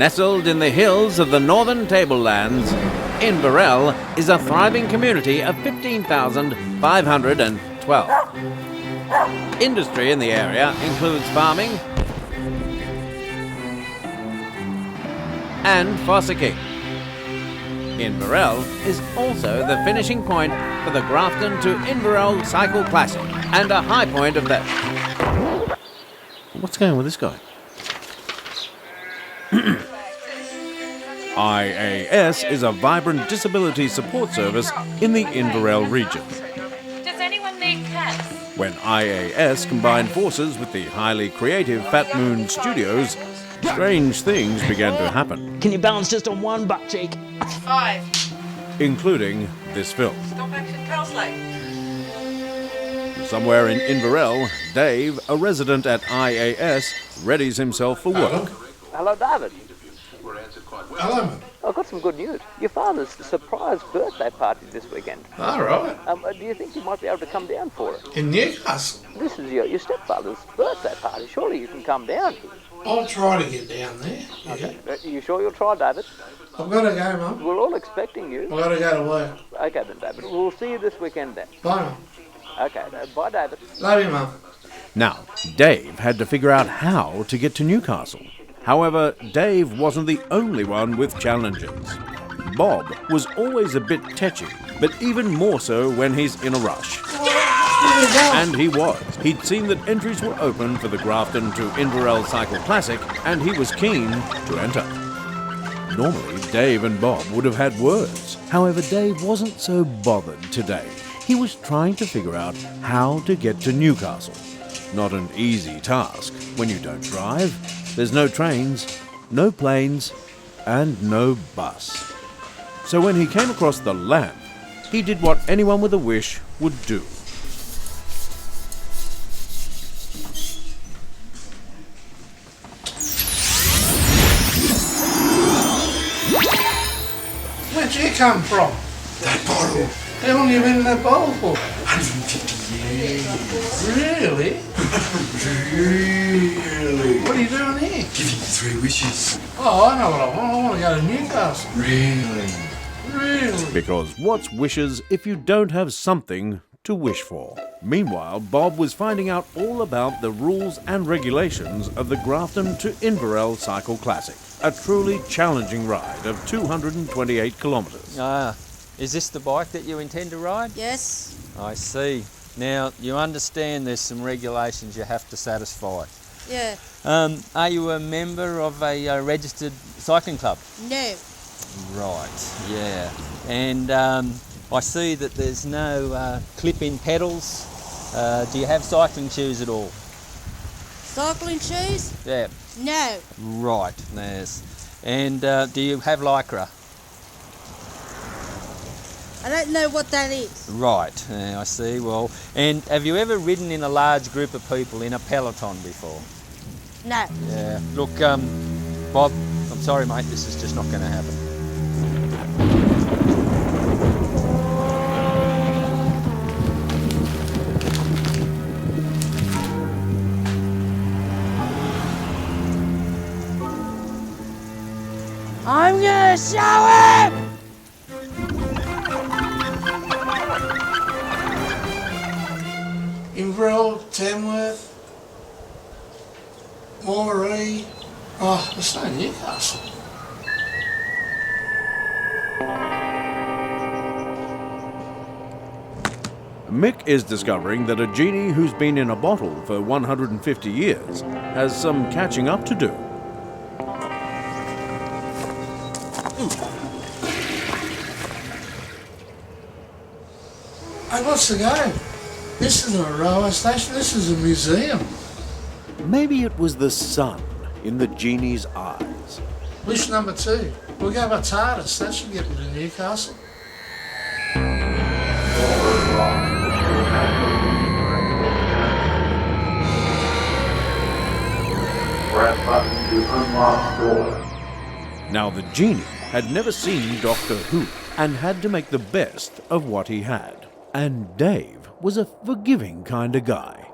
Nestled in the hills of the northern tablelands, Inverell is a thriving community of 15,512. Industry in the area includes farming and fossicking. Inverell is also the finishing point for the Grafton to Inverell Cycle Classic and a high point of that. What's going on with this guy? IAS is a vibrant disability support service in the Inverell region. Does anyone need cats? When IAS combined forces with the highly creative Fatmoon studios, strange things began to happen. Can you balance just on one butt cheek? 5. Including this film. Stop action, Carsley. Somewhere in Inverell, Dave, a resident at IAS, readies himself for work. Hello, David. Hello, man. I've got some good news. Your father's surprise birthday party this weekend. All right. Do you think you might be able to come down for it? In Newcastle. This is your stepfather's birthday party. Surely you can come down. I'll try to get down there. Yeah. Okay. Are you sure you'll try, David? I've got to go, Mum. We're all expecting you. I've got to go to work. Okay then, David. We'll see you this weekend then. Bye, Mum. Okay, bye, David. Love you, Mum. Now, Dave had to figure out how to get to Newcastle. However, Dave wasn't the only one with challenges. Bob was always a bit tetchy, but even more so when he's in a rush. And he was. He'd seen that entries were open for the Grafton to Inverell Cycle Classic, and he was keen to enter. Normally, Dave and Bob would have had words. However, Dave wasn't so bothered today. He was trying to figure out how to get to Newcastle. Not an easy task when you don't drive. There's no trains, no planes, and no bus. So when he came across the lamp, he did what anyone with a wish would do. Where'd you come from? That bottle. How long you been in that bottle for? 150 years. Really? Really? What are you doing here? Giving you 3 wishes. Oh, I know what I want. I want to go to Newcastle. Really? Really? Because what's wishes if you don't have something to wish for? Meanwhile, Bob was finding out all about the rules and regulations of the Grafton to Inverell Cycle Classic, a truly challenging ride of 228 kilometres. Is this the bike that you intend to ride? Yes. I see. Now, you understand there's some regulations you have to satisfy. Yeah. Are you a member of a registered cycling club? No. Right, yeah. And I see that there's no clip-in pedals. Do you have cycling shoes at all? Cycling shoes? Yeah. No. Right, there's. And do you have Lycra? I don't know what that is. Right, yeah, I see. Well, and have you ever ridden in a large group of people in a peloton before? No. Yeah. Look, Bob, I'm sorry, mate, this is just not going to happen. I'm gonna show him! Inverell, Tamworth, Moree. Oh, it's no Newcastle. Mick is discovering that a genie who's been in a bottle for 150 years has some catching up to do. Hey, what's the go? This isn't a railway station, this is a museum. Maybe it was the sun in the genie's eyes. Wish number 2. We'll go by TARDIS, that should get me to Newcastle. Press button to unlock door. Now the genie had never seen Doctor Who and had to make the best of what he had. And Dave was a forgiving kind of guy.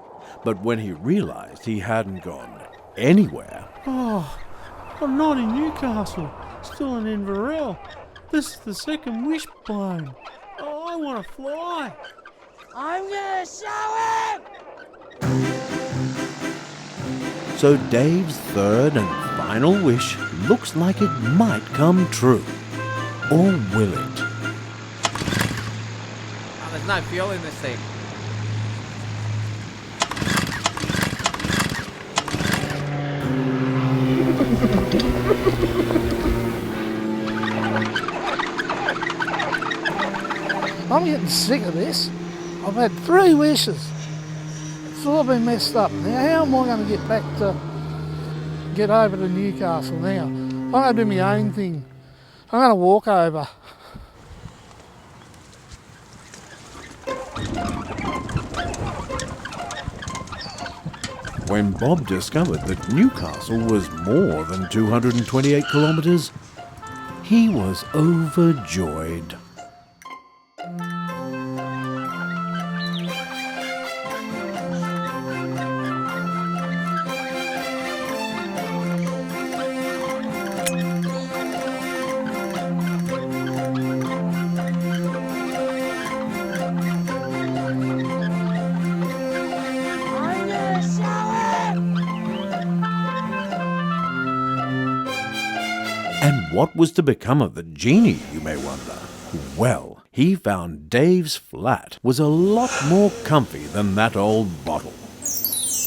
But when he realized he hadn't gone anywhere, I'm not in Newcastle, still in Inverell. This is the second wish plane. Oh, I want to fly. I'm gonna show him! So Dave's third and final wish looks like it might come true. Or will it? Oh, there's no fuel in this thing. I'm getting sick of this. I've had 3 wishes. It's all been messed up. Now, how am I going to get over to Newcastle now? I'm going to do my own thing. I'm going to walk over. When Bob discovered that Newcastle was more than 228 kilometres, he was overjoyed. I'm gonna show him! And what was to become of the genie, you may wonder? Well, he found Dave's flat was a lot more comfy than that old bottle.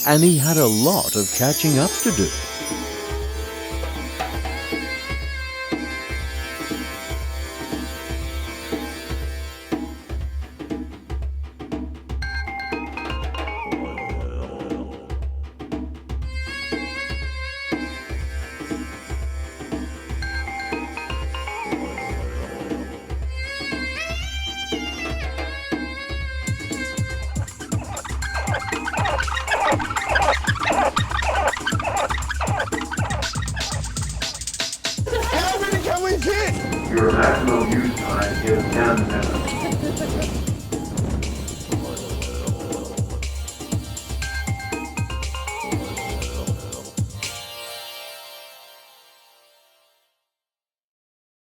And he had a lot of catching up to do. Your maximum use time is 10 minutes.